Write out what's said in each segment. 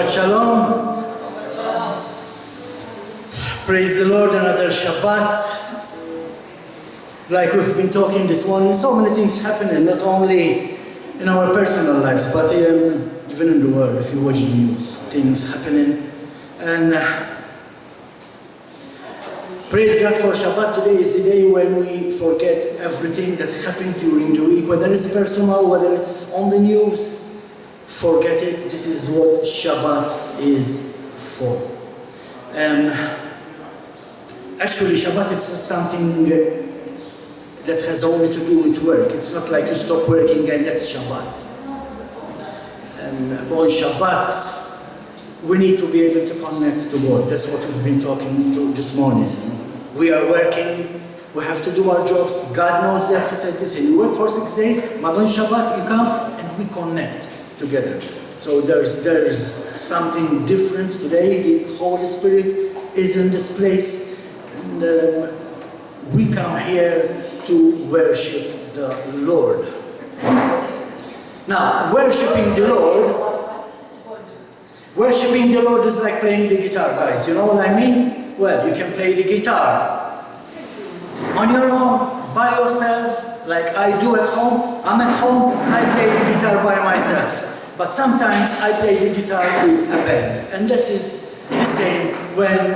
Shabbat Shalom. Praise the Lord, another Shabbat. Like we've been talking this morning, so many things happening, not only in our personal lives, but even in the world. If you watch the news, things happening. And praise God for Shabbat. Today is the day when we forget everything that happened during the week, whether it's personal, whether it's on the news. Forget it. This is what Shabbat is for. Actually, Shabbat is something that has only to do with work. It's not like you stop working and that's Shabbat. On Shabbat, we need to be able to connect to God. That's what we've been talking to this morning. We are working. We have to do our jobs. God knows that. He said, listen, you work for 6 days, but on Shabbat you come and we connect together. So there's something different today. The Holy Spirit is in this place. And we come here to worship the Lord. Now, worshiping the Lord is like playing the guitar, guys. You know what I mean? Well, you can play the guitar on your own, by yourself, like I do at home. I'm at home, I play the guitar by myself. But sometimes I play the guitar with a band. And that is the same when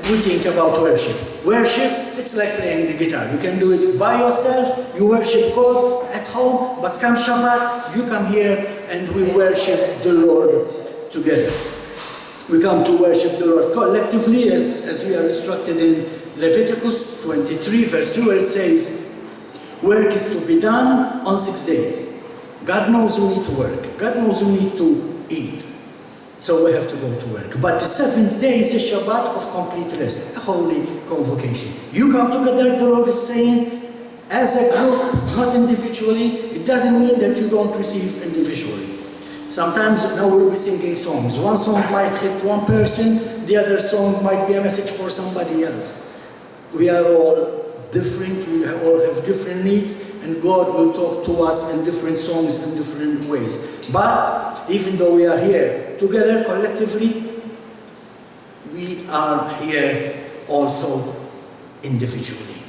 we think about worship. Worship, it's like playing the guitar. You can do it by yourself, you worship God at home, but come Shabbat, you come here and we worship the Lord together. We come to worship the Lord collectively as we are instructed in Leviticus 23 verse 2, where it says, work is to be done on 6 days. God knows we need to work. God knows we need to eat. So we have to go to work. But the 7th day is a Shabbat of complete rest, a holy convocation. You come together, the Lord is saying, as a group, not individually. It doesn't mean that you don't receive individually. Sometimes now we'll be singing songs. One song might hit one person, the other song might be a message for somebody else. We are all different, we all have different needs, and God will talk to us in different songs in different ways. But even though we are here together collectively, we are here also individually.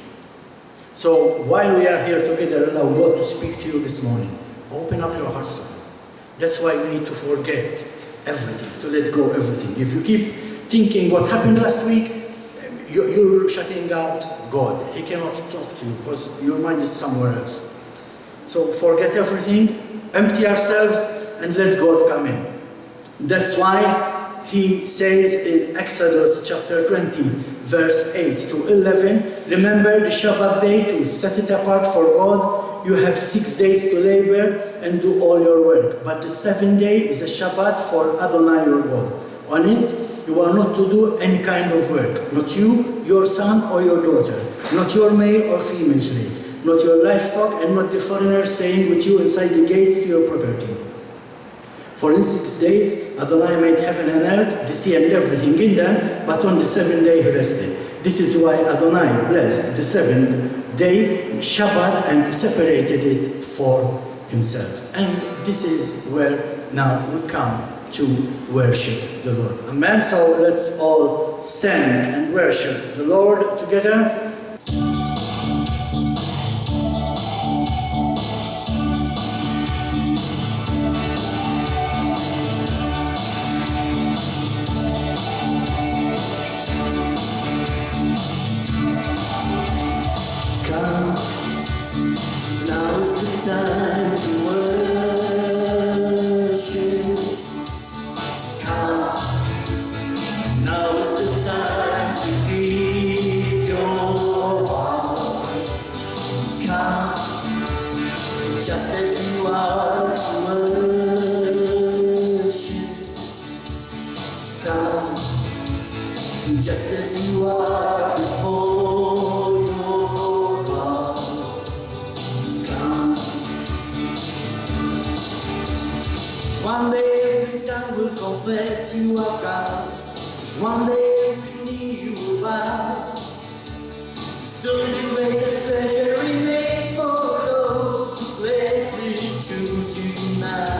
So while we are here together, allow God to speak to you this morning. Open up your hearts to Him. That's why we need to forget everything, to let go of everything. If you keep thinking what happened last week, you're shutting out God. He cannot talk to you because your mind is somewhere else. So forget everything, empty ourselves, and let God come in. That's why He says in Exodus chapter 20, verse 8 to 11, remember the Shabbat day to set it apart for God. You have 6 days to labor and do all your work. But the 7th day is a Shabbat for Adonai your God. On it, you are not to do any kind of work. Not you, your son or your daughter. Not your male or female slave. Not your livestock and not the foreigner staying with you inside the gates to your property. For in 6 days, Adonai made heaven and earth, the sea and everything in them, but on the 7th day He rested. This is why Adonai blessed the 7th day, Shabbat, and separated it for Himself. And this is where now we come to worship the Lord. Amen. So let's all stand and worship the Lord together. Come, now is the time to worship. Now is the time to give your all. Come, just as you are to worship. Come, just as you are before your God. Come. One day every tongue will confess you are God. One day every knee you will bow. Still the greatest treasure remains for those who gladly choose you now.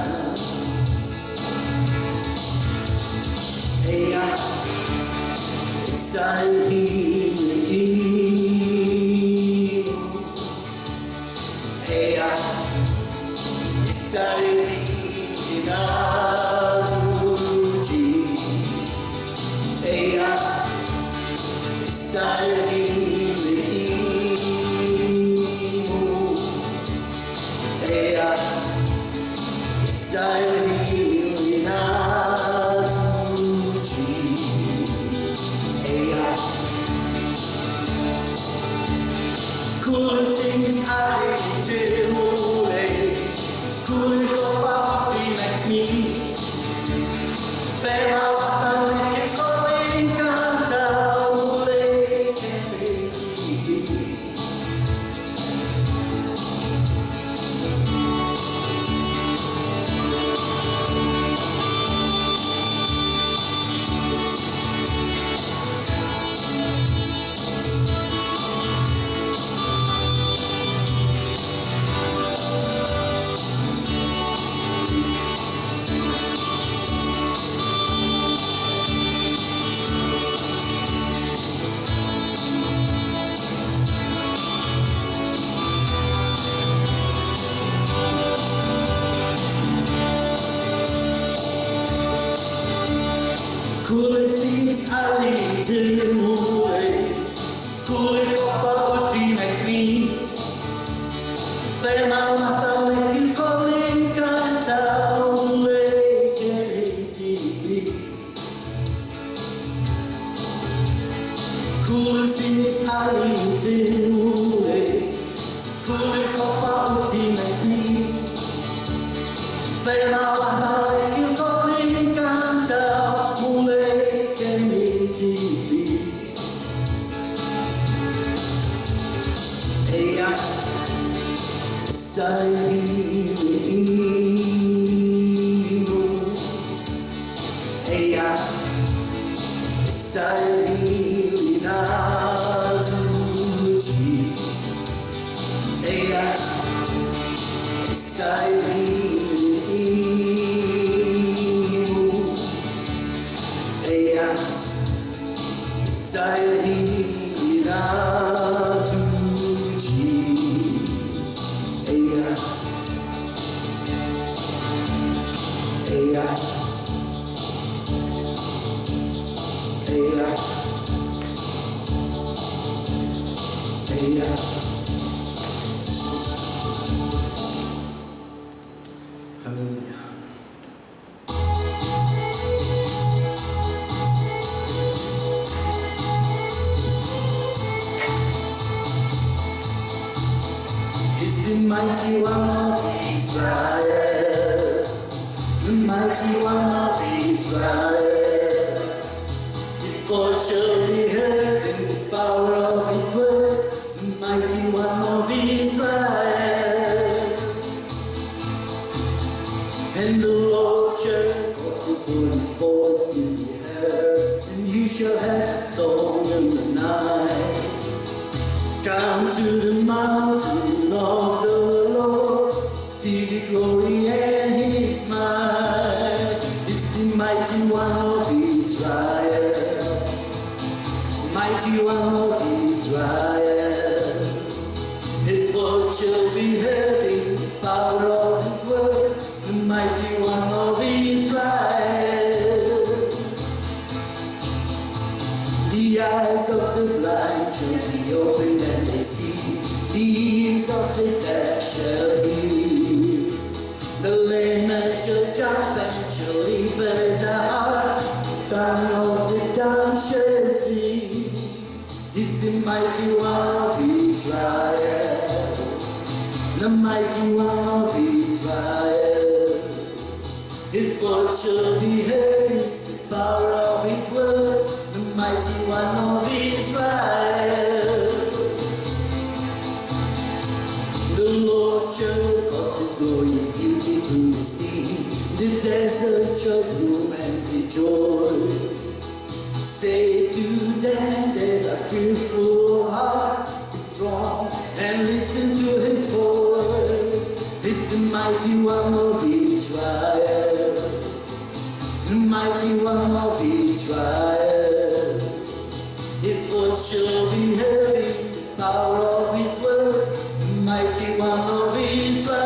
voice shall be heard in the power of his word. The mighty one of Israel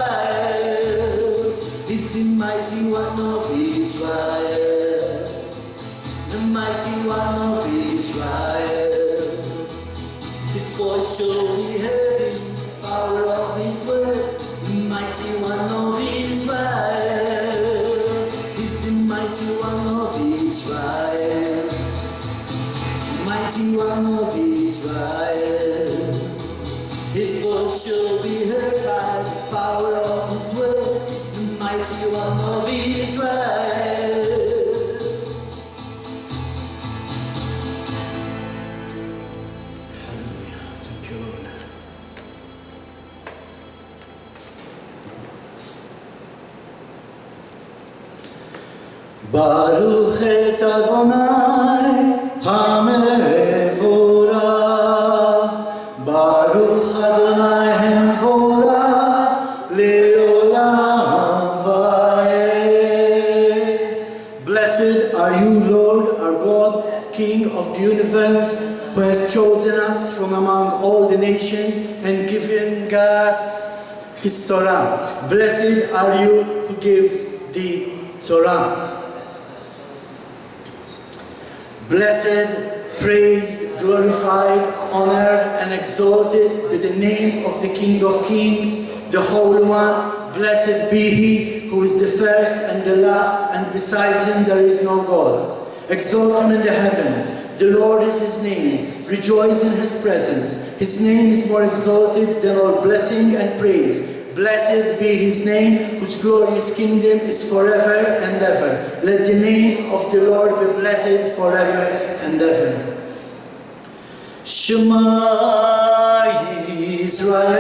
is the mighty one of Israel. The mighty one of Israel. His voice shall be heard in the power of his word. The mighty one of Israel is the mighty one of Israel. Mighty one of Israel. His voice shall be heard by the power of his word. The mighty one of Israel. Hallelujah. Thank you, Lord. Baruch et Adonai HaMevorach, Baruch Adonai HaMevorach le'olam va'ed. Blessed are you, Lord, our God, King of the universe, who has chosen us from among all the nations and given us his Torah. Blessed are you who gives the Torah. Blessed, praised, glorified, honored, and exalted be the name of the King of Kings, the Holy One. Blessed be he who is the first and the last, and besides him there is no God. Exalt him in the heavens. The Lord is his name. Rejoice in his presence. His name is more exalted than all blessing and praise. Blessed be his name, whose glorious kingdom is forever and ever. Let the name of the Lord be blessed forever and ever. Shema Israel,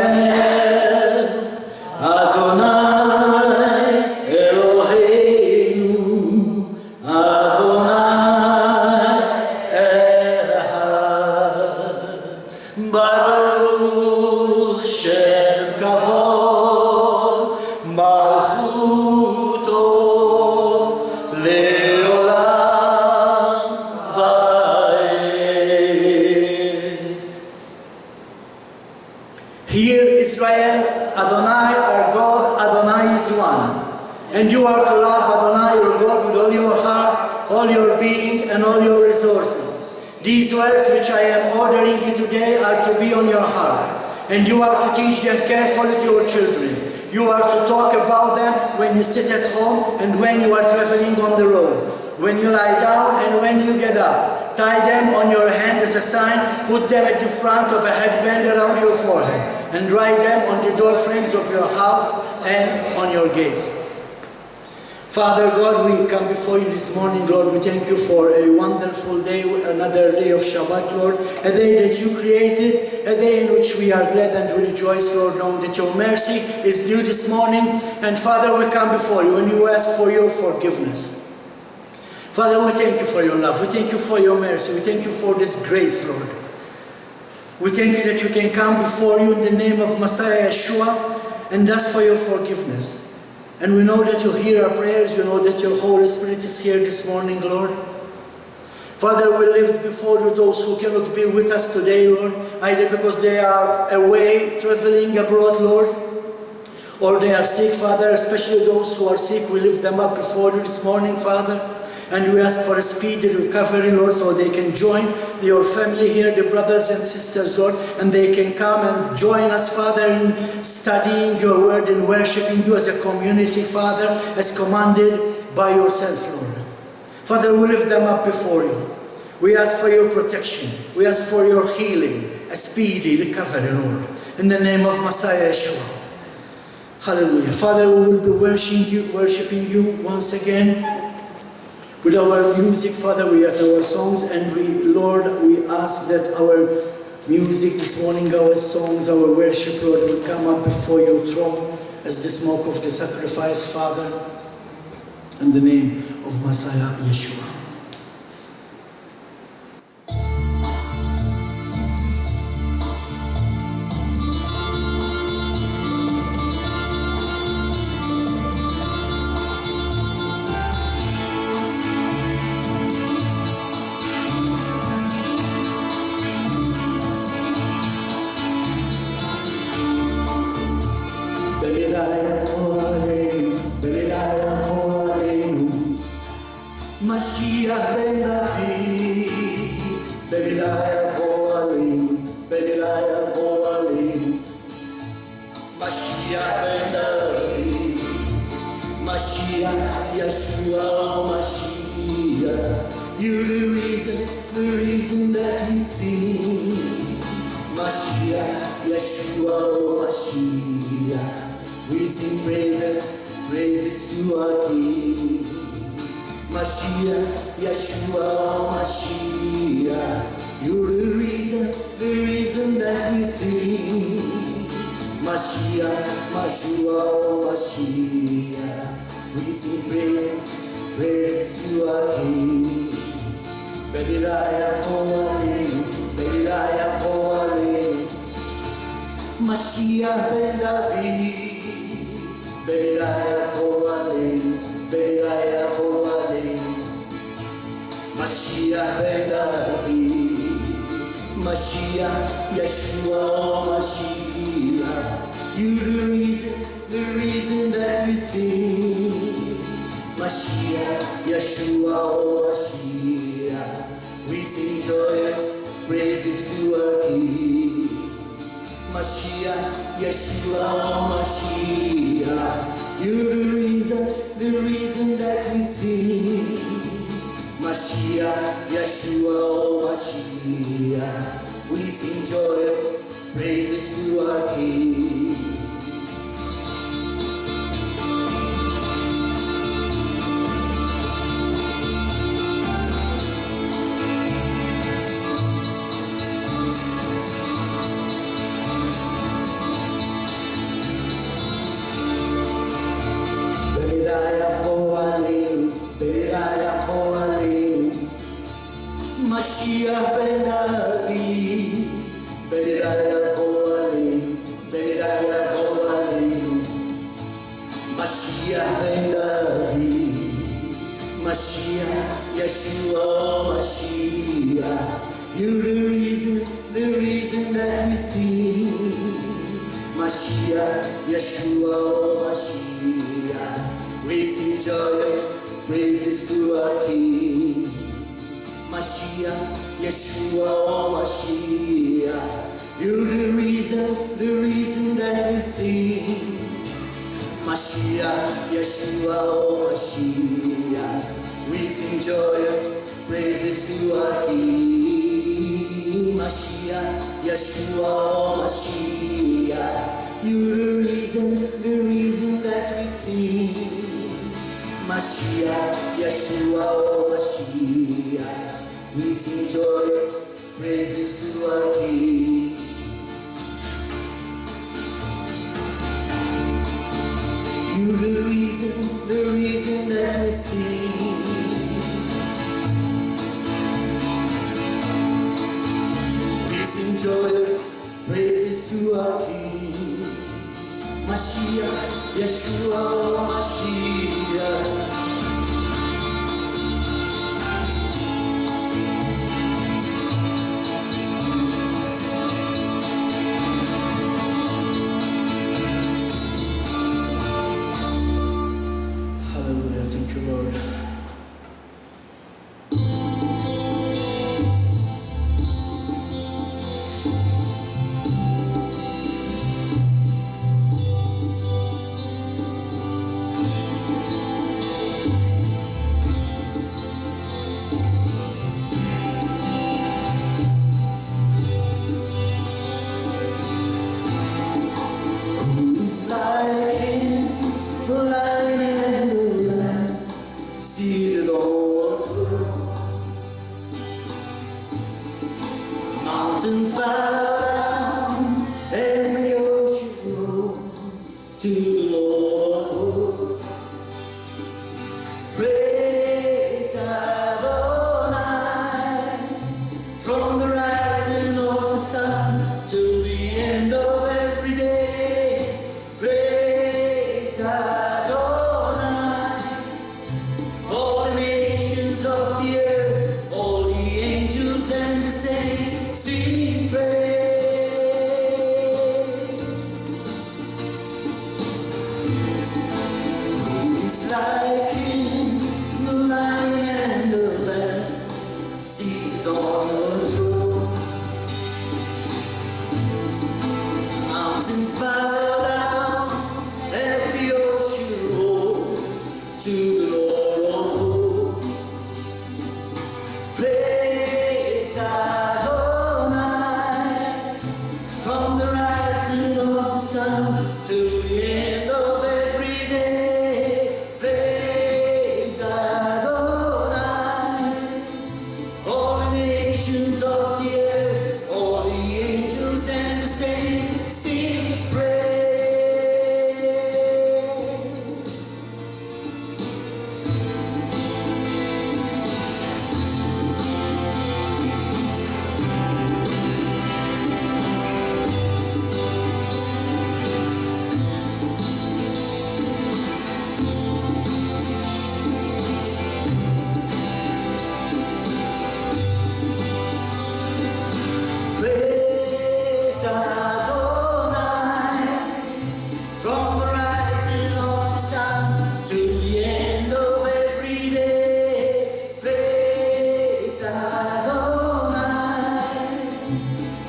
Adonai Eloheinu, Adonai Echad. Baruch Shem Kavod Malchuto le'olam va'ed. Hear Israel, Adonai our God, Adonai is one. And you are to love Adonai your God with all your heart, all your being, and all your resources. These words which I am ordering you today are to be on your heart. And you are to teach them carefully to your children. You are to talk about them when you sit at home and when you are traveling on the road, when you lie down and when you get up. Tie them on your hand as a sign, put them at the front of a headband around your forehead, and write them on the door frames of your house and on your gates. Father God, we come before you this morning, Lord. We thank you for a wonderful day, another day of Shabbat, Lord. A day that you created, a day in which we are glad and we rejoice, Lord, knowing that your mercy is new this morning. And Father, we come before you and you ask for your forgiveness. Father, we thank you for your love. We thank you for your mercy. We thank you for this grace, Lord. We thank you that we can come before you in the name of Messiah Yeshua and ask for your forgiveness. And we know that you hear our prayers. We know that your Holy Spirit is here this morning, Lord. Father, we lift before you those who cannot be with us today, Lord, either because they are away, traveling abroad, Lord, or they are sick, Father, especially those who are sick. We lift them up before you this morning, Father. And we ask for a speedy recovery, Lord, so they can join your family here, the brothers and sisters, Lord, and they can come and join us, Father, in studying your word and worshiping you as a community, Father, as commanded by yourself, Lord. Father, we lift them up before you. We ask for your protection. We ask for your healing, a speedy recovery, Lord, in the name of Messiah Yeshua. Hallelujah. Father, we will be worshiping you once again with our music, Father. We at our songs, and Lord, we ask that our music this morning, our songs, our worship, Lord, will come up before your throne as the smoke of the sacrifice, Father, in the name of Messiah Yeshua. Mashiach ben David, Belilah voalim, Belilah voalim. Mashiach ben David, Mashiach, Yeshua, Mashiach. You're the reason that we sing. Mashiach, Yeshua, Mashiach. We sing praises to our King. Mashiach, Yeshua, Mashiach. You're the reason that we sing. Mashiach, Yeshua, Mashiach. We sing praises to our King. Belilah voalim, Belilah voalim. Mashiach ben David, Belilah voalim, Belilah voalim. Mashiach ben David, Mashiach, Yeshua, Mashiach. You're the reason that we sing. Mashiach, Yeshua, Mashiach. We sing joyous praises to our King. Mashiach, Yeshua, Mashiach. You're the reason that we sing. Mashiach, Yeshua, Mashiach. We sing joyous praises to our King. Belilah voalim, Mashiach ben David, Belilah voalim, Belilah voalim. Mashiach ben David, Mashiach, Yeshua, Mashiach. You're the reason that we sing. Mashiach, Yeshua, Mashiach. We sing joyous praises to our King. Mashiach, Yeshua, Mashiach. You're the reason that we sing. Mashiach, Yeshua, Mashiach. We sing joyous praises to our King. Mashiach, Yeshua, Mashiach. You're the reason that we sing. Mashiach, Yeshua, Mashiach. We sing joyous praises to our King. You're the reason that we sing. We sing joyous praises to our King. Mashiach, Yeshua, Mashiach. Hallelujah, thank you, Lord. Like him, the lion and the lamb, seated on a throne. Mountains bow down, every ocean rolls to the Lord of hosts. Praise Adonai, from the rising of the sun till the end of every day. Praise Adonai, all the nations of the earth, all the angels and the saints sing praise. Adonai, from the rising of the sun to the end of every day. Praise Adonai. All the nations of the earth, all the angels and the saints sing praise. Praise Adonai, from the rising of the sun to the end of every day. Praise Adonai.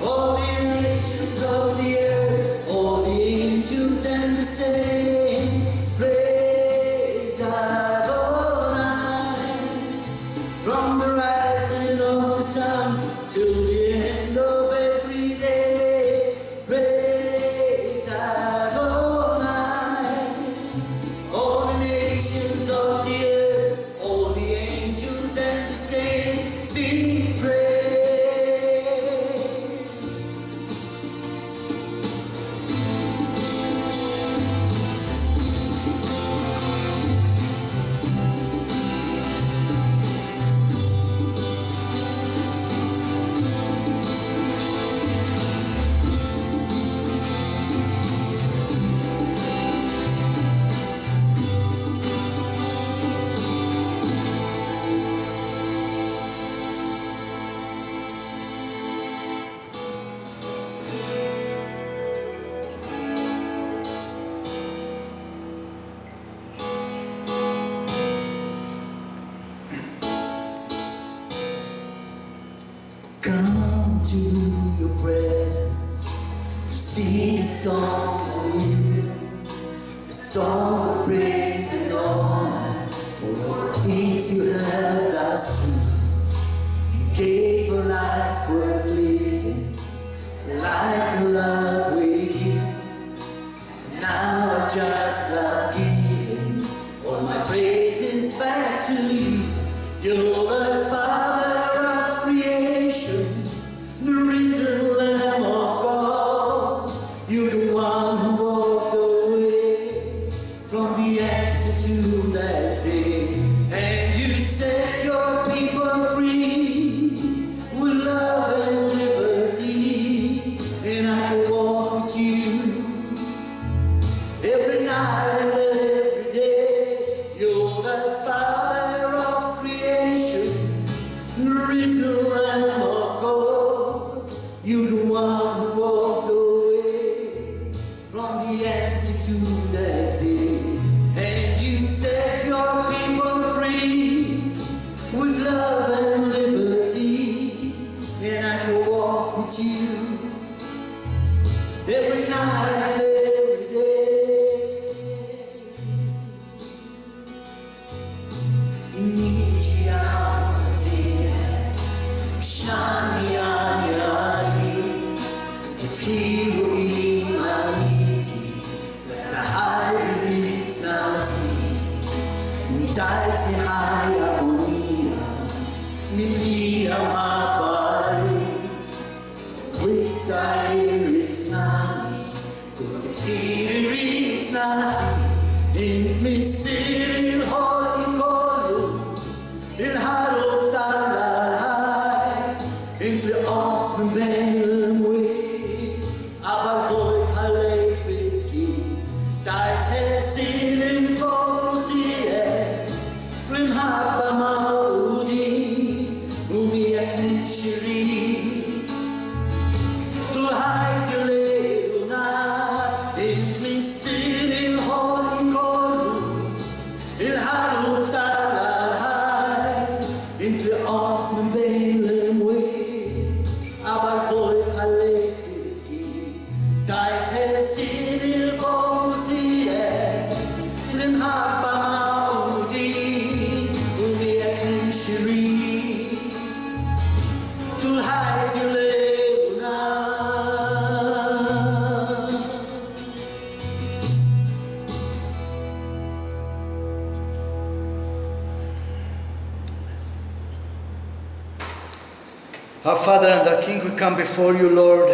All the nations of the earth, all the angels and the saints, praise Adonai. From the rising of the sun to the end of every day, praise Adonai. All the nations of the earth, all the angels and the saints sing praise. Come to your presence to sing a song for you, a song of praise and honor for all the things you helped us through. You gave a life worth living, a life of love with you. And now I just love giving all my praises back to you. You're the Father of creation, the risen Lamb of God. You're the one who walked away from the empty tomb that day, and you set your people free with love and liberty. And I can walk with you every night and every day. You're the Father of creation, the risen Lamb of God. You're the one who walked away from the empty tomb that day, and you set your people free with love and liberty. And I can walk with you every night and every day. Dati haya monia, nilia mabali, wisa iritnani, kutte iritnati, in misil holi kolu, in harof talalai, in the arts van velen way, aber voit haleit viski, tijd herzien in botie. Flimhaba maudi, umiak nimshiri, tu haiti leuna, in misil il holi kolu, il haruf talalhai, in the autumn velen way, aber voit haleit viski, tijd herzien il botie, flimhaba maudi, to Our Father and our King, we come before you, Lord,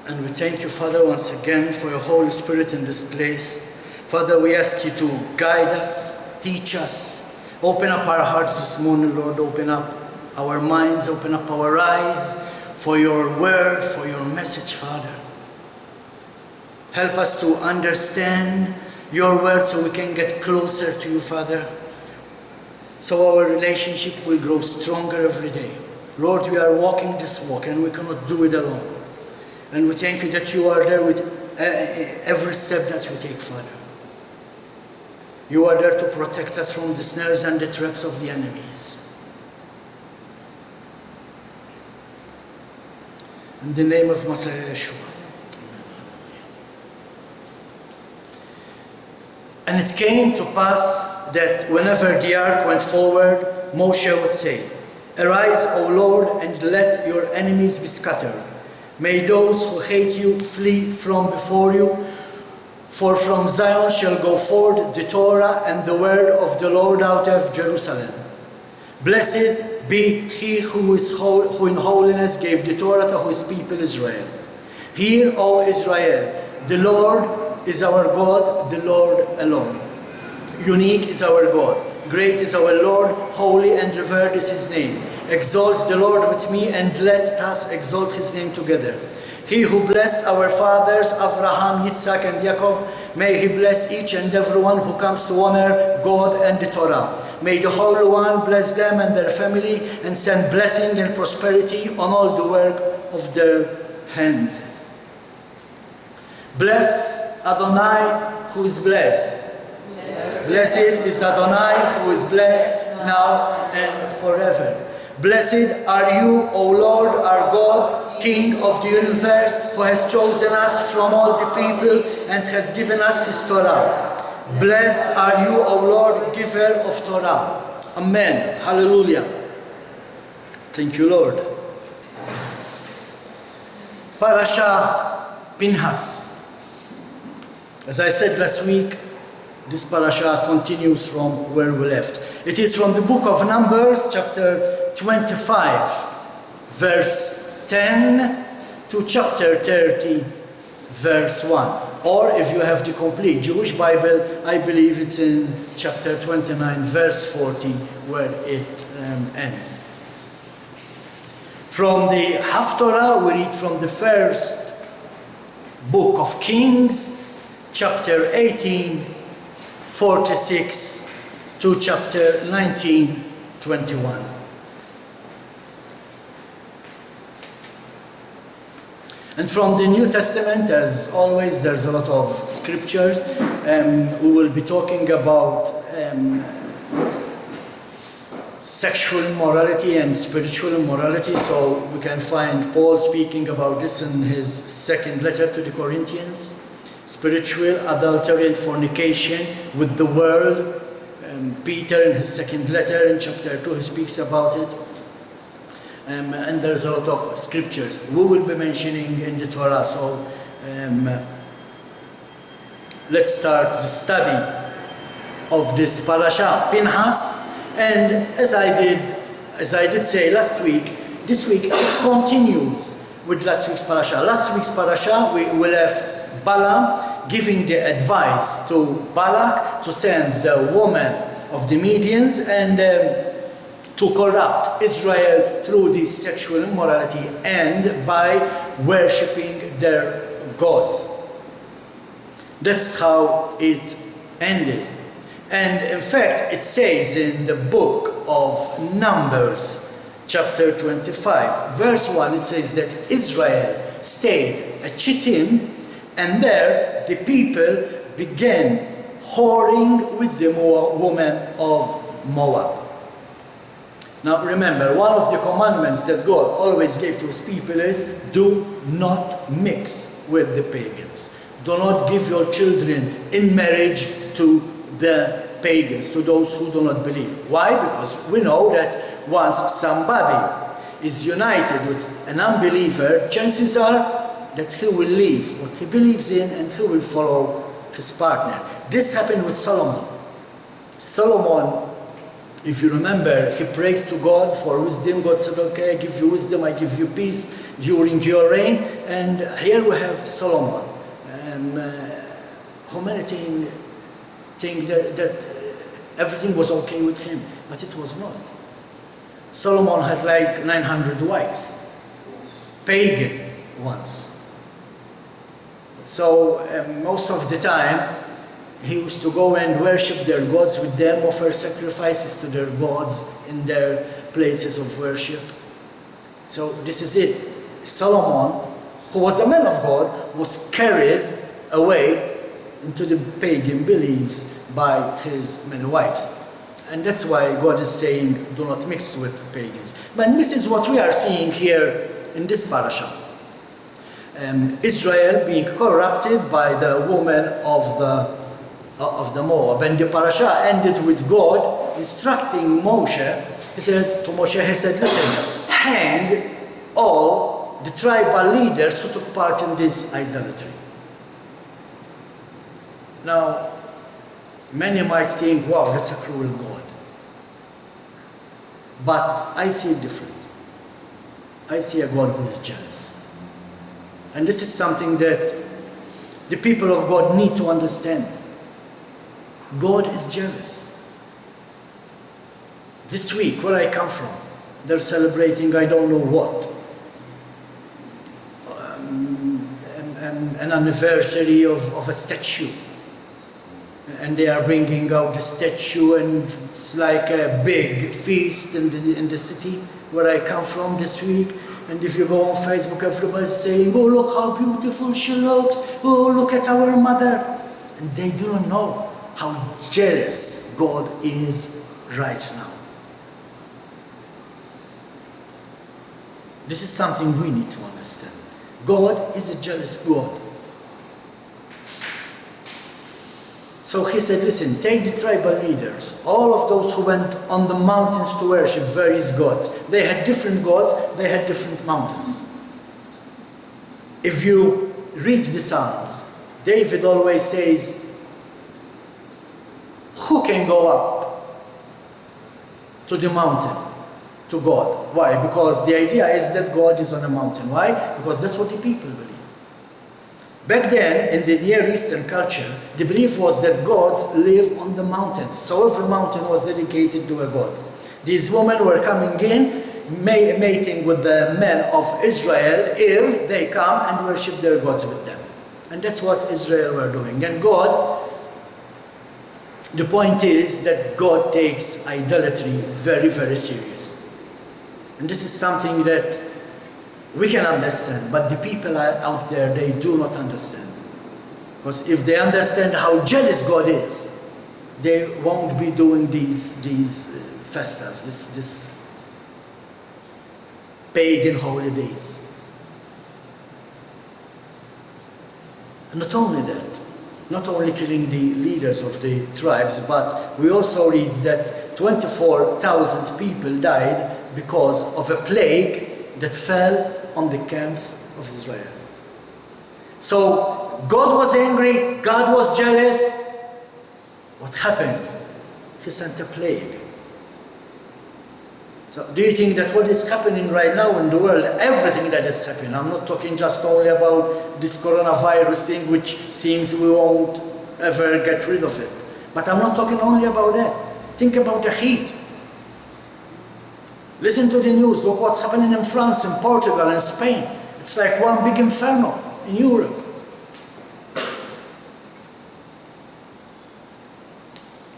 and we thank you, Father, once again for your Holy Spirit in this place. Father, we ask you to guide us, teach us, open up our hearts this morning, Lord, open up our minds, open up our eyes for your word, for your message, Father. Help us to understand your word so we can get closer to you, Father, so our relationship will grow stronger every day. Lord, we are walking this walk and we cannot do it alone. And we thank you that you are there with every step that we take, Father. You are there to protect us from the snares and the traps of the enemies. In the name of Messiah Yeshua. And it came to pass that whenever the ark went forward, Moshe would say, "Arise, O Lord, and let your enemies be scattered. May those who hate you flee from before you. For from Zion shall go forth the Torah and the word of the Lord out of Jerusalem. Blessed be he who in holiness gave the Torah to his people Israel. Hear, O Israel, the Lord is our God, the Lord alone. Unique is our God. Great is our Lord, holy and revered is his name. Exalt the Lord with me, and let us exalt his name together. He who blessed our fathers, Abraham, Yitzhak, and Yaakov, may he bless each and everyone who comes to honor God and the Torah. May the Holy One bless them and their family, and send blessing and prosperity on all the work of their hands. Bless Adonai, who is blessed. Blessed is Adonai, who is blessed now and forever. Blessed are you, O Lord, our God, King of the universe, who has chosen us from all the people and has given us his Torah. Blessed are you, O Lord, giver of Torah. Amen. Hallelujah. Thank you, Lord. Parasha Phinhas. As I said last week, this parasha continues from where we left. It is from the book of Numbers, chapter 25, verse 10 to chapter 30, verse 1. Or if you have the complete Jewish Bible, I believe it's in chapter 29, verse 40, where it ends. From the Haftorah, we read from the first book of Kings, chapter 18, 46 to chapter 19, 21. And from the New Testament, as always, there's a lot of scriptures. We will be talking about sexual immorality and spiritual immorality. So we can find Paul speaking about this in his second letter to the Corinthians. Spiritual adultery and fornication with the world. Peter in his second letter in chapter 2, he speaks about it. And there's a lot of scriptures we will be mentioning in the Torah. So let's start the study of this parasha, Phinhas. And as I did say last week, this week it continues with last week's parasha. Last week's parasha, we left Balaam giving the advice to Balak to send the woman of the Medians and to corrupt Israel through this sexual immorality and by worshipping their gods. That's how it ended. And in fact, it says in the book of Numbers, chapter 25, verse 1, it says that Israel stayed at Chittim, and there the people began whoring with the woman of Moab. Now remember, one of the commandments that God always gave to his people is, do not mix with the pagans. Do not give your children in marriage to the pagans, to those who do not believe. Why? Because we know that once somebody is united with an unbeliever, chances are that he will leave what he believes in and he will follow his partner. This happened with Solomon. Solomon If you remember, he prayed to God for wisdom. God said, okay, I give you wisdom, I give you peace during your reign. And here we have Solomon. Humanity think that everything was okay with him, but it was not. Solomon had like 900 wives, pagan ones. So most of the time, he used to go and worship their gods with them, offer sacrifices to their gods in their places of worship. So this is it. Solomon, who was a man of God, was carried away into the pagan beliefs by his many wives. And that's why God is saying, do not mix with pagans. But this is what we are seeing here in this parasha. Israel being corrupted by the woman of the Moab. And the parasha ended with God instructing Moshe. He said to Moshe, he said, listen, hang all the tribal leaders who took part in this idolatry. Now, many might think, wow, that's a cruel God. But I see it different. I see a God who is jealous. And this is something that the people of God need to understand. God is jealous. This week, where I come from, they're celebrating I don't know what. An anniversary of a statue. And they are bringing out the statue, and it's like a big feast in the city where I come from this week. And if you go on Facebook, everybody's saying, oh, look how beautiful she looks. Oh, look at our mother. And they do not know how jealous God is right now. This is something we need to understand. God is a jealous God. So he said, listen, take the tribal leaders, all of those who went on the mountains to worship various gods. They had different gods, they had different mountains. If you read the Psalms, David always says, who can go up to the mountain, to God? Why? Because the idea is that God is on a mountain. Why? Because that's what the people believe. Back then, in the Near Eastern culture, the belief was that gods live on the mountains. So every mountain was dedicated to a god. These women were coming in, mating with the men of Israel if they come and worship their gods with them. And that's what Israel were doing. And God, the point is that God takes idolatry very, very serious. And this is something that we can understand, but the people out there, they do not understand. Because if they understand how jealous God is, they won't be doing these festas, this pagan holidays. And not only that, not only killing the leaders of the tribes, but we also read that 24,000 people died because of a plague that fell on the camps of Israel. So God was angry, God was jealous. What happened? He sent a plague. So do you think that what is happening right now in the world, everything that is happening, I'm not talking just only about this coronavirus thing, which seems we won't ever get rid of it. But I'm not talking only about that. Think about the heat. Listen to the news. Look what's happening in France, in Portugal, in Spain. It's like one big inferno in Europe.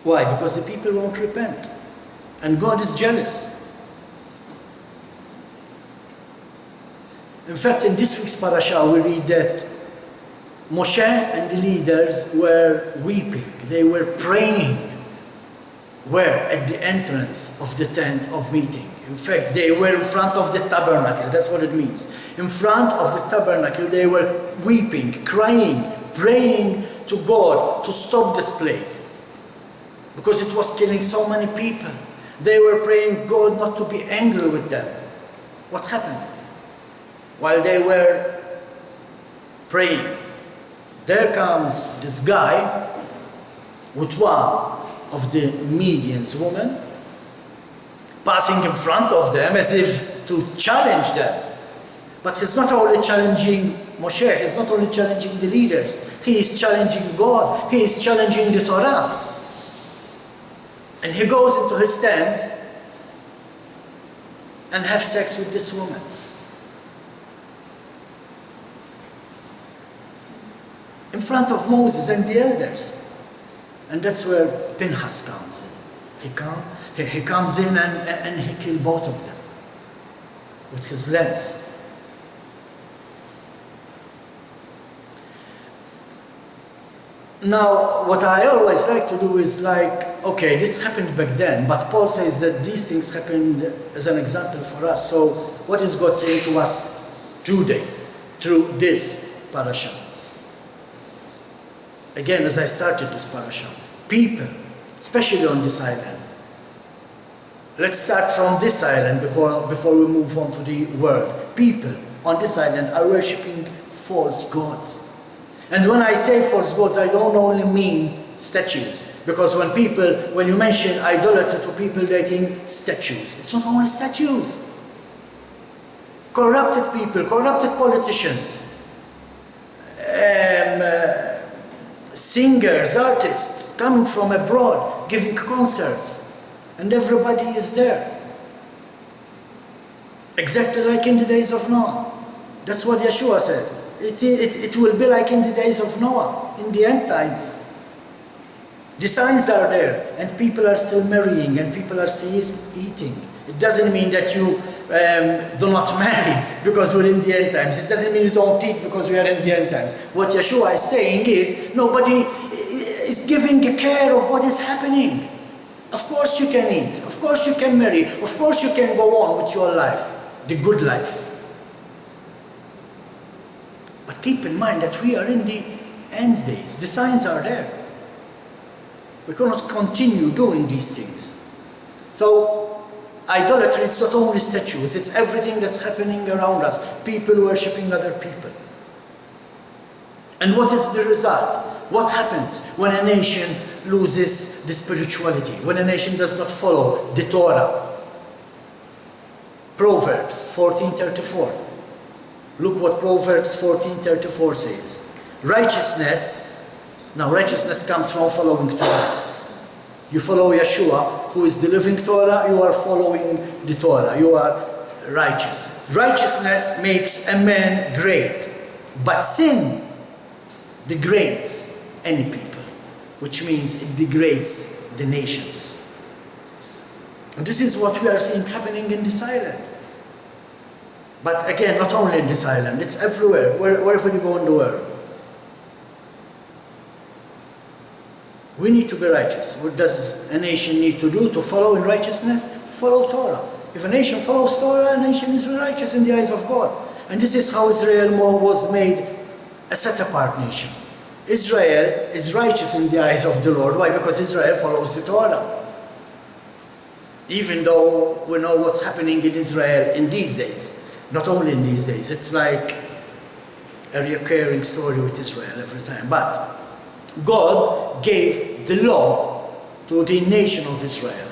Why? Because the people won't repent. And God is jealous. In fact, in this week's parasha, we read that Moshe and the leaders were weeping. They were praying. Where? At the entrance of the tent of meeting. In fact, they were in front of the tabernacle. That's what it means. In front of the tabernacle, they were weeping, crying, praying to God to stop this plague. Because it was killing so many people. They were praying God not to be angry with them. What happened? While they were praying, there comes this guy with one of the Median's women, passing in front of them as if to challenge them. But he's not only challenging Moshe, he's not only challenging the leaders, he is challenging God, he is challenging the Torah. And he goes into his tent and have sex with this woman. In front of Moses and the elders. And that's where Phinhas comes in. He comes in and he kills both of them with his lance. Now, what I always like to do is like, okay, this happened back then, but Paul says that these things happened as an example for us. So what is God saying to us today through this parasha? Again, as I started this parasha, people, especially on this island. Let's start from this island before we move on to the world. People on this island are worshipping false gods. And when I say false gods, I don't only mean statues. Because when you mention idolatry to people, they think statues. It's not only statues. Corrupted people, corrupted politicians, singers, artists coming from abroad, giving concerts, and everybody is there. Exactly like in the days of Noah. That's what Yeshua said. It will be like in the days of Noah, in the end times. The signs are there, and people are still marrying, and people are still eating. It doesn't mean that you do not marry because we're in the end times. It doesn't mean you don't eat because we are in the end times. What Yeshua is saying is, nobody is giving a care of what is happening. Of course you can eat, of course you can marry, of course you can go on with your life, the good life. But keep in mind that we are in the end days. The signs are there. We cannot continue doing these things. So, idolatry, it's not only statues, it's everything that's happening around us. People worshipping other people. And what is the result? What happens when a nation loses the spirituality? When a nation does not follow the Torah? Proverbs 14:34. Look what Proverbs 14:34 says. Righteousness comes from following Torah. You follow Yeshua, who is the living Torah, you are following the Torah, you are righteous. Righteousness makes a man great, but sin degrades any people, which means it degrades the nations. And this is what we are seeing happening in this island. But again, not only in this island, it's everywhere, wherever you go in the world. We need to be righteous. What does a nation need to do to follow in righteousness? Follow Torah. If a nation follows Torah, a nation is righteous in the eyes of God. And this is how Israel was made a set-apart nation. Israel is righteous in the eyes of the Lord. Why? Because Israel follows the Torah. Even though we know what's happening in Israel in these days. Not only in these days. It's like a recurring story with Israel every time. But God gave the law to the nation of Israel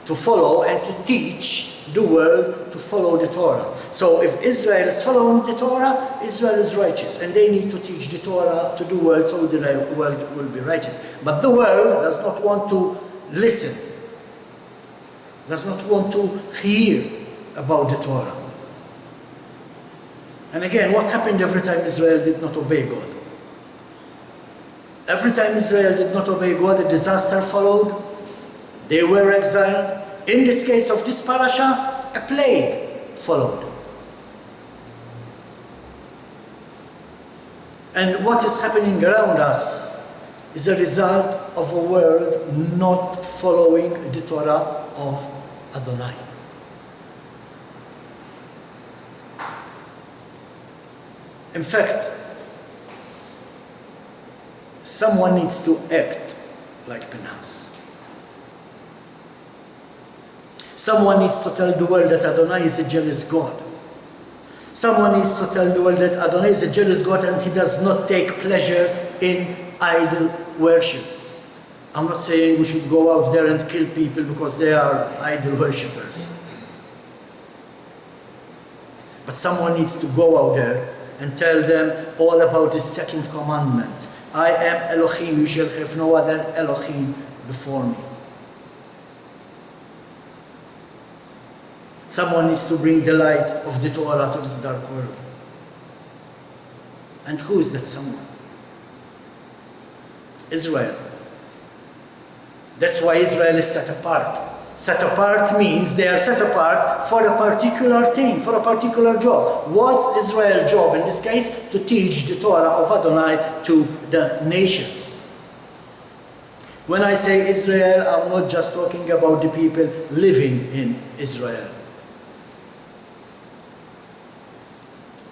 to follow and to teach the world to follow the Torah. So if Israel is following the Torah, Israel is righteous. And they need to teach the Torah to the world so the world will be righteous. But the world does not want to listen. Does not want to hear about the Torah. And again, what happened every time Israel did not obey God? Every time Israel did not obey God, a disaster followed. They were exiled. In this case of this parasha, a plague followed. And what is happening around us is a result of a world not following the Torah of Adonai. In fact, someone needs to act like Phinhas. Someone needs to tell the world that Adonai is a jealous God. Someone needs to tell the world that Adonai is a jealous God and he does not take pleasure in idol worship. I'm not saying we should go out there and kill people because they are idol worshippers. But someone needs to go out there and tell them all about the second commandment. I am Elohim, you shall have no other Elohim before me. Someone needs to bring the light of the Torah to this dark world. And who is that someone? Israel. That's why Israel is set apart. Set apart means they are set apart for a particular thing, for a particular job. What's Israel's job in this case? To teach the Torah of Adonai to the nations. When I say Israel, I'm not just talking about the people living in Israel.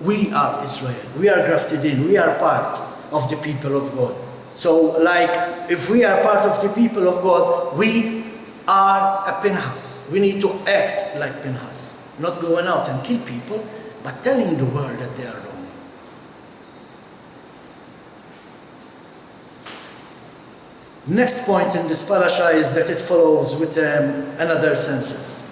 We are Israel. We are grafted in. We are part of the people of God. So, like, if we are part of the people of God, we are a Phinhas. We need to act like Phinhas. Not going out and kill people, but telling the world that they are wrong. Next point in this parasha is that it follows with another census.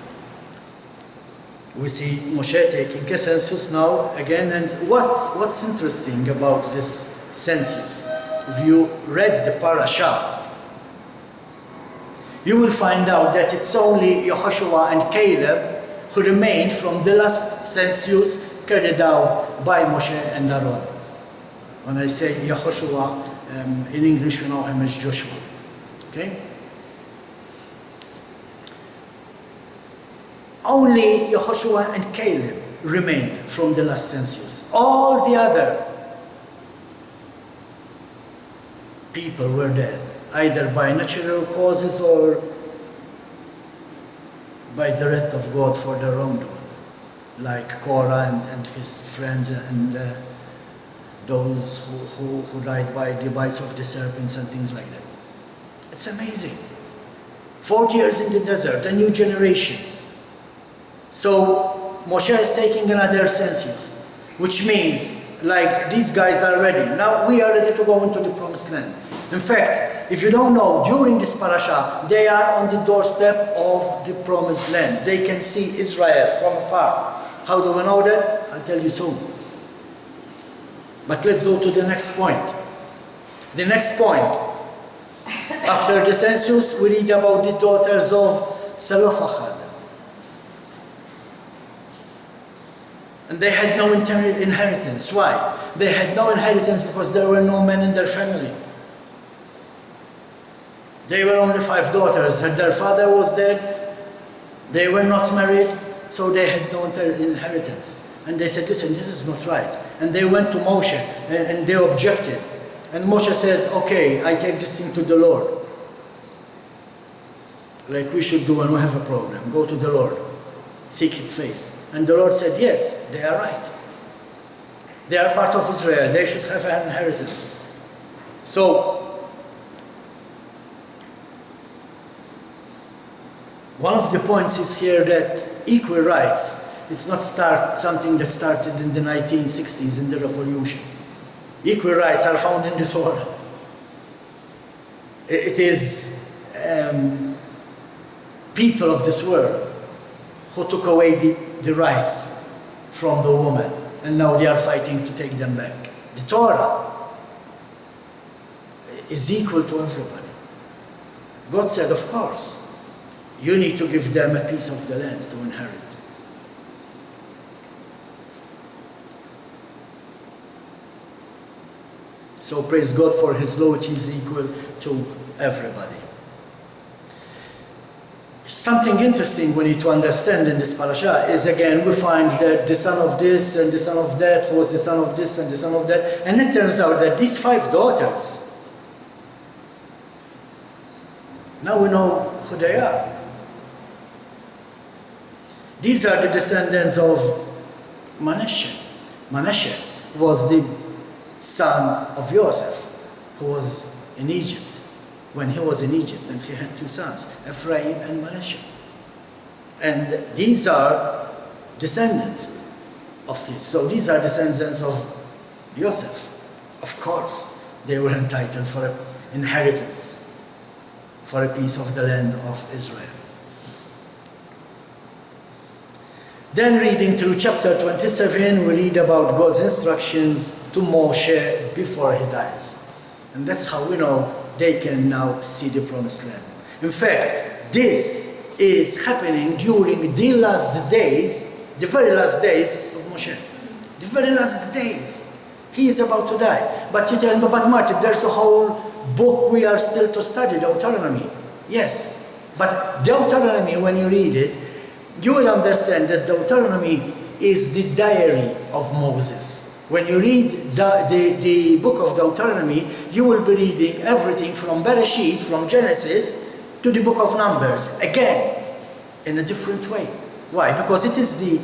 We see Moshe taking a census now again, and what's interesting about this census? If you read the parasha, you will find out that it's only Yehoshua and Caleb who remained from the last census carried out by Moshe and Aaron. When I say Yehoshua, in English we know him as Joshua. Okay? Only Yehoshua and Caleb remained from the last census. All the other people were dead, either by natural causes or by the wrath of God for their wrongdoing, like Korah and his friends and those who died by the bites of the serpents and things like that. It's amazing. 40 years in the desert, a new generation. So Moshe is taking another census, which means, like, these guys are ready. Now we are ready to go into the promised land. In fact, if you don't know, during this parasha, they are on the doorstep of the promised land. They can see Israel from afar. How do we know that? I'll tell you soon. But let's go to the next point. The next point. After the census, we read about the daughters of Zelophehad. And they had no inheritance. Why? They had no inheritance because there were no men in their family. They were only 5 daughters. And their father was dead. They were not married, so they had no inheritance. And they said, listen, this is not right. And they went to Moshe and they objected. And Moshe said, okay, I take this thing to the Lord. Like we should do when we have a problem. Go to the Lord. Seek his face. And the Lord said, yes, they are right. They are part of Israel. They should have an inheritance. So, one of the points is here that equal rights, it's not something that started in the 1960s in the revolution. Equal rights are found in the Torah. It is people of this world who took away the rights from the woman, and now they are fighting to take them back. The Torah is equal to everybody. God said, of course, you need to give them a piece of the land to inherit. So praise God for his law, which is equal to everybody. Something interesting we need to understand in this parasha is, again, we find that the son of this and the son of that was the son of this and the son of that. And it turns out that these 5 daughters, now we know who they are. These are the descendants of Manasseh. Manasseh was the son of Joseph, who was in Egypt. When he was in Egypt, and he had 2 sons, Ephraim and Manasseh. And these are descendants of his. So these are descendants of Joseph. Of course, they were entitled for inheritance. for a piece of the land of Israel. Then reading through chapter 27, we read about God's instructions to Moshe before he dies. And that's how we know they can now see the promised land. In fact, this is happening during the last days, the very last days of Moshe. The very last days. He is about to die. But you tell me, but Martin, there's a whole book we are still to study, Deuteronomy. Yes, but Deuteronomy, when you read it, you will understand that Deuteronomy is the diary of Moses. When you read the book of Deuteronomy, you will be reading everything from Bereshit, from Genesis, to the book of Numbers, again, in a different way. Why? Because it is the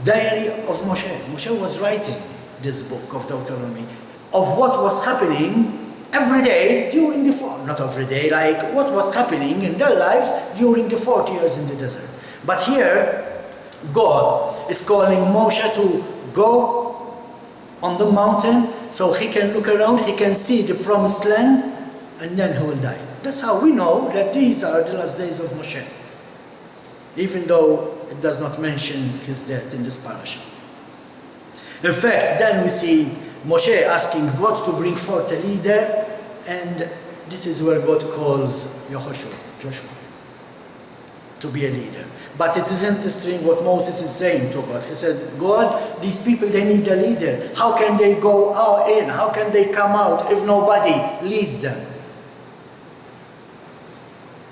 diary of Moshe. Moshe was writing this book of Deuteronomy, of what was happening every day during the, not every day, like what was happening in their lives during the 40 years in the desert. But here, God is calling Moshe to go on the mountain so he can look around, he can see the promised land, and then he will die. That's how we know that these are the last days of Moshe, even though it does not mention his death in this parasha. In fact, then we see Moshe asking God to bring forth a leader, and this is where God calls Joshua, to be a leader. But it is interesting what Moses is saying to God. He said, God, these people, they need a leader. How can they go out in? How can they come out if nobody leads them?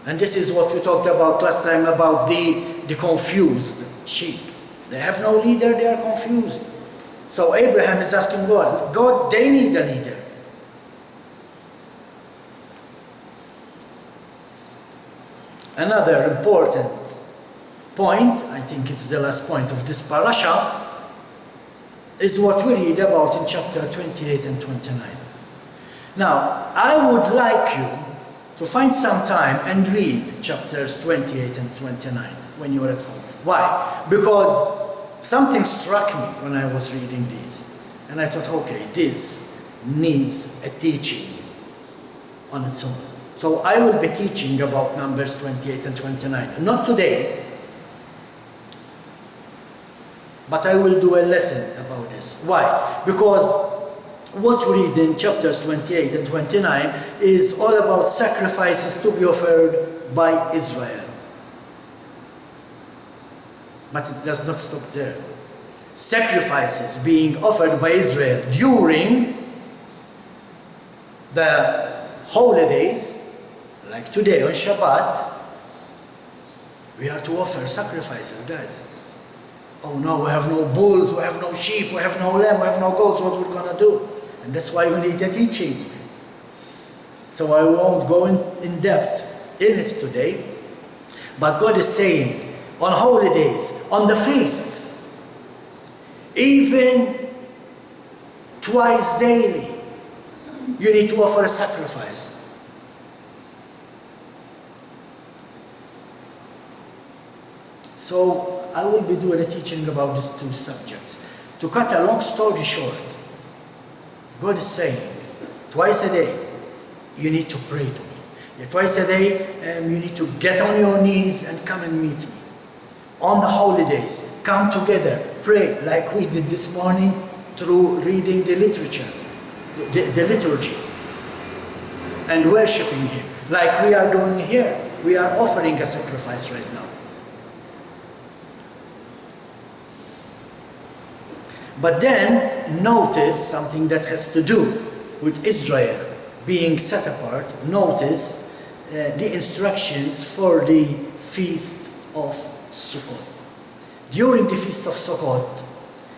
And this is what we talked about last time about the confused sheep. They have no leader, they are confused. So Abraham is asking God, God, they need a leader. Another important point, I think it's the last point of this parasha, is what we read about in chapter 28 and 29. Now, I would like you to find some time and read chapters 28 and 29 when you are at home. Why? Because something struck me when I was reading these. And I thought, okay, this needs a teaching on its own. So I will be teaching about Numbers 28 and 29. Not today, but I will do a lesson about this. Why? Because what we read in chapters 28 and 29 is all about sacrifices to be offered by Israel. But it does not stop there. Sacrifices being offered by Israel during the holidays, like today on Shabbat, we are to offer sacrifices, guys. Oh no, we have no bulls, we have no sheep, we have no lamb, we have no goats, what we're gonna do? And that's why we need a teaching. So I won't go in depth in it today. But God is saying, on holidays, on the feasts, even twice daily, you need to offer a sacrifice. So I will be doing a teaching about these two subjects. To cut a long story short, God is saying, twice a day, you need to pray to me. Twice a day, you need to get on your knees and come and meet me. On the holidays, come together, pray like we did this morning through reading the literature, the liturgy, and worshiping Him, like we are doing here. We are offering a sacrifice right now. But then, notice something that has to do with Israel being set apart. Notice the instructions for the Feast of Sukkot. During the Feast of Sukkot,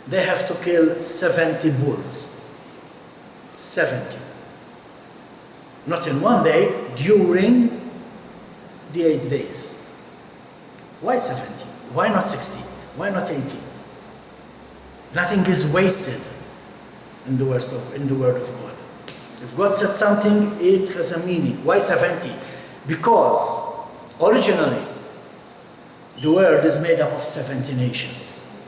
they have to kill 70 bulls. 70. Not in one day, during the 8 days. Why 70? Why not 60? Why not 80? Nothing is wasted in the Word of God. If God said something, it has a meaning. Why 70? Because originally, the world is made up of 70 nations.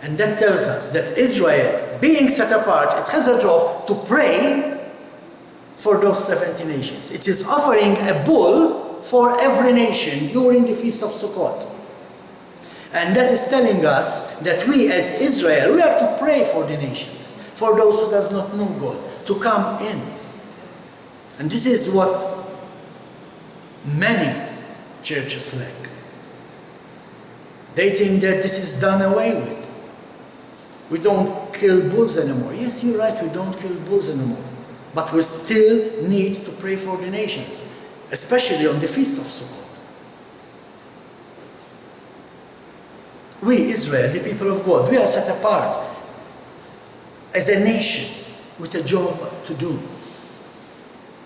And that tells us that Israel, being set apart, it has a job to pray for those 70 nations. It is offering a bull for every nation during the Feast of Sukkot. And that is telling us that we as Israel, we are to pray for the nations, for those who does not know God, to come in. And this is what many churches lack. They think that this is done away with. We don't kill bulls anymore. Yes, you're right, we don't kill bulls anymore. But we still need to pray for the nations, especially on the Feast of Sukkot. We, Israel, the people of God, we are set apart as a nation with a job to do.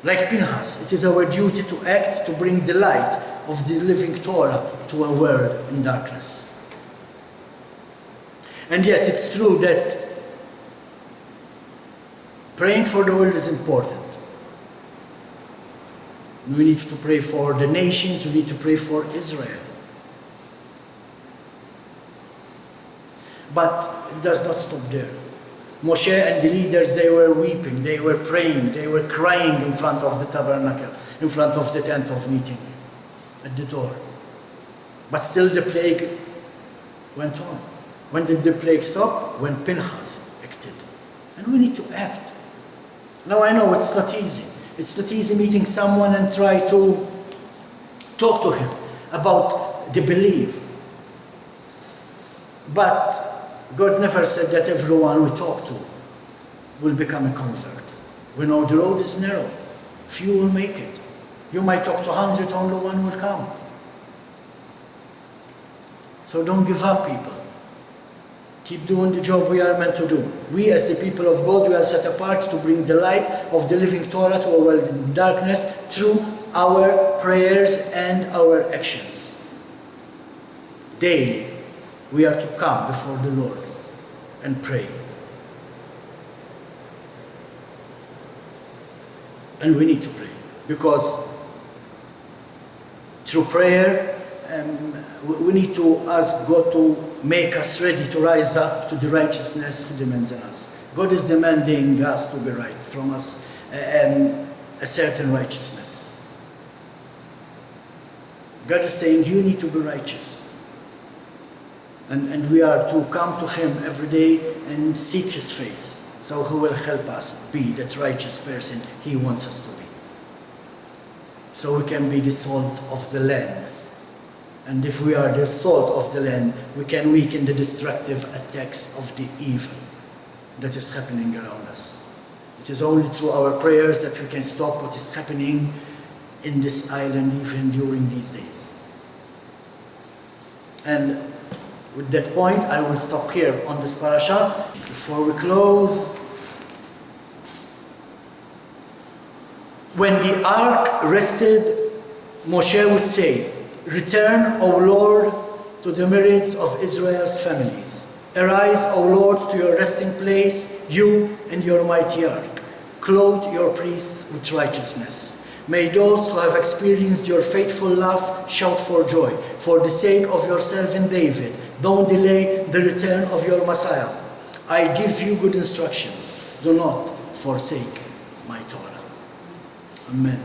Like Phinhas, it is our duty to act to bring the light of the living Torah to a world in darkness. And yes, it's true that praying for the world is important. We need to pray for the nations, we need to pray for Israel. But it does not stop there. Moshe and the leaders, they were weeping, they were praying, they were crying in front of the tabernacle, in front of the tent of meeting, at the door. But still the plague went on. When did the plague stop? When Phinhas acted. And we need to act. Now I know it's not easy. It's not easy meeting someone and try to talk to him about the belief. But God never said that everyone we talk to will become a convert. We know the road is narrow. Few will make it. You might talk to 100, only one will come. So don't give up, people. Keep doing the job we are meant to do. We as the people of God, we are set apart to bring the light of the living Torah to a world in darkness through our prayers and our actions. Daily, we are to come before the Lord and pray. And we need to pray, because through prayer, we need to ask God to make us ready to rise up to the righteousness He demands on us. God is demanding us to be right, from us a certain righteousness. God is saying you need to be righteous. And we are to come to Him every day and seek His face, so He will help us be that righteous person He wants us to be. So we can be the salt of the land. And if we are the salt of the land, we can weaken the destructive attacks of the evil that is happening around us. It is only through our prayers that we can stop what is happening in this island even during these days. And with that point, I will stop here on this parasha. Before we close, when the ark rested, Moshe would say, "Return, O Lord, to the myriads of Israel's families. Arise, O Lord, to your resting place, you and your mighty ark. Clothe your priests with righteousness. May those who have experienced your faithful love shout for joy. For the sake of your servant David, don't delay the return of your Messiah. I give you good instructions. Do not forsake my Torah." Amen.